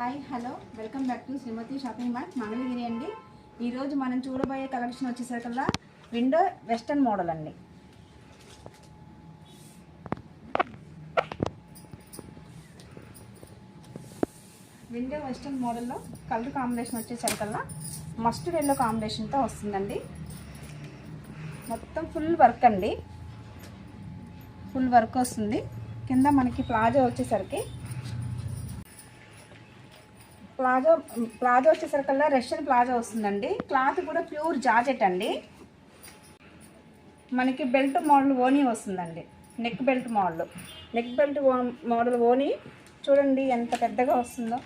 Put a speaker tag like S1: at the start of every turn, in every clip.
S1: Hi hello welcome back to Srimathi shopping mart Mangalagiri అండి. ఈరోజు మనం చూడబోయే కలెక్షన్ వచ్చేసరికల్లా విండో వెస్టర్న్ మోడల్ అండి. విండో వెస్టర్న్ మోడల్లో కలర్ కాంబినేషన్ వచ్చేసరికల్లా మస్టర్డ్ ఎల్లో కాంబినేషన్తో వస్తుందండి. మొత్తం ఫుల్ వర్క్ అండి, ఫుల్ వర్క్ వస్తుంది. కింద మనకి ప్లాజో వచ్చేసరికి ప్లాజో వచ్చేసరికల్లా రష్యన్ ప్లాజో వస్తుందండి. క్లాత్ కూడా ప్యూర్ జార్జెట్ అండి. మనకి బెల్ట్ మోడల్ ఓనీ వస్తుందండి. నెక్ బెల్ట్ మోడల్ ఓనీ చూడండి ఎంత పెద్దగా వస్తుందో.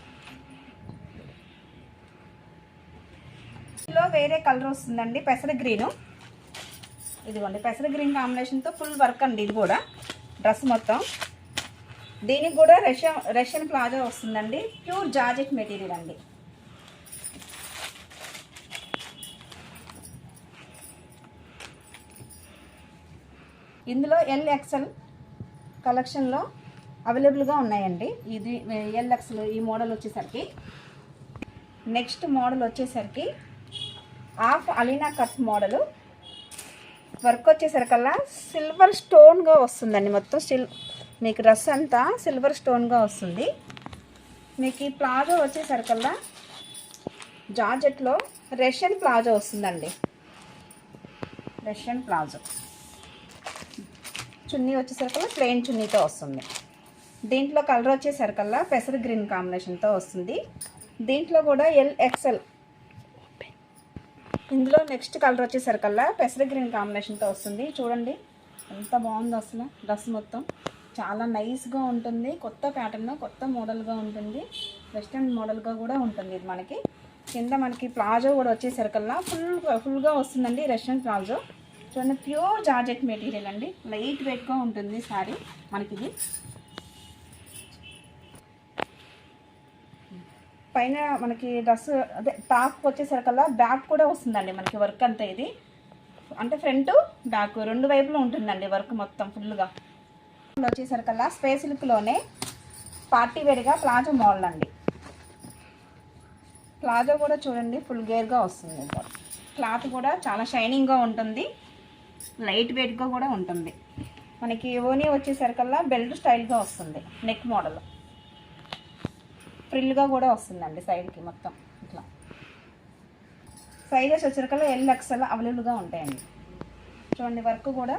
S1: ఇందులో వేరే కలర్ వస్తుందండి, పెసర గ్రీను. ఇదిగోండి పెసర గ్రీన్ కాంబినేషన్తో ఫుల్ వర్క్ అండి. ఇది కూడా డ్రెస్ మొత్తం. దీనికి కూడా రష్యన్ ప్లాజో వస్తుందండి. ప్యూర్ జార్జెట్ మెటీరియల్ అండి. ఇందులో ఎల్ఎక్స్ఎల్ కలెక్షన్లో అవైలబుల్గా ఉన్నాయండి. ఇది ఎల్ఎక్స్ఎల్ ఈ మోడల్ వచ్చేసరికి. నెక్స్ట్ మోడల్ వచ్చేసరికి హాఫ్ అలీనా కట్ మోడలు. వర్క్ వచ్చేసరికల్లా సిల్వర్ స్టోన్గా వస్తుందండి. మొత్తం మీకు డ్రెస్ అంతా సిల్వర్ స్టోన్గా వస్తుంది. మీకు ఈ ప్లాజో వచ్చేసరికల్లా జార్జెట్లో రష్యన్ ప్లాజో వస్తుందండి. రష్యన్ ప్లాజో చున్నీ వచ్చేసరికల్లా ప్లెయిన్ చున్నీతో వస్తుంది. దీంట్లో కలర్ వచ్చేసరికల్లా పెసర గ్రీన్ కాంబినేషన్తో వస్తుంది. దీంట్లో కూడా ఎల్ఎక్స్ఎల్. ఇందులో నెక్స్ట్ కలర్ వచ్చేసరికల్లా పెసర గ్రీన్ కాంబినేషన్తో వస్తుంది. చూడండి ఎంత బాగుందో అసలు. డ్రెస్ మొత్తం చాలా నైస్గా ఉంటుంది. కొత్త ప్యాటర్న్, కొత్త మోడల్గా ఉంటుంది. వెస్ట్రన్ మోడల్గా కూడా ఉంటుంది. ఇది మనకి కింద మనకి ప్లాజో కూడా వచ్చేసరికల్లా ఫుల్గా వస్తుందండి. రష్యన్ ప్లాజో చూడండి, ప్యూర్ జార్జెట్ మెటీరియల్ అండి. లైట్ వెయిట్గా ఉంటుంది శారీ మనకి. ఇది పైన మనకి డ్రెస్ అదే టాప్ వచ్చేసరికల్లా బ్యాక్ కూడా వస్తుందండి మనకి. వర్క్ అంతా ఇది అంటే ఫ్రంట్ బ్యాక్ రెండు వైపులో ఉంటుందండి వర్క్ మొత్తం ఫుల్గా. వచ్చేసరికల్లా స్పేస్ లుక్లోనే పార్టీ వేర్గా ప్లాజో మోడల్ అండి. ప్లాజో కూడా చూడండి ఫుల్ గేర్గా వస్తుంది. క్లాత్ కూడా చాలా షైనింగ్గా ఉంటుంది, లైట్ వెయిట్గా కూడా ఉంటుంది. మనకి ఓనీ వచ్చేసరికల్లా బెల్ట్ స్టైల్గా వస్తుంది. నెక్ మోడల్ ఫ్రిల్గా కూడా వస్తుందండి సైడ్కి మొత్తం ఇట్లా. సైజెస్ వచ్చేసరికల్లా ఎల్ఎక్స్ఎల్ అవైలబుల్గా ఉంటాయండి. చూడండి వర్క్ కూడా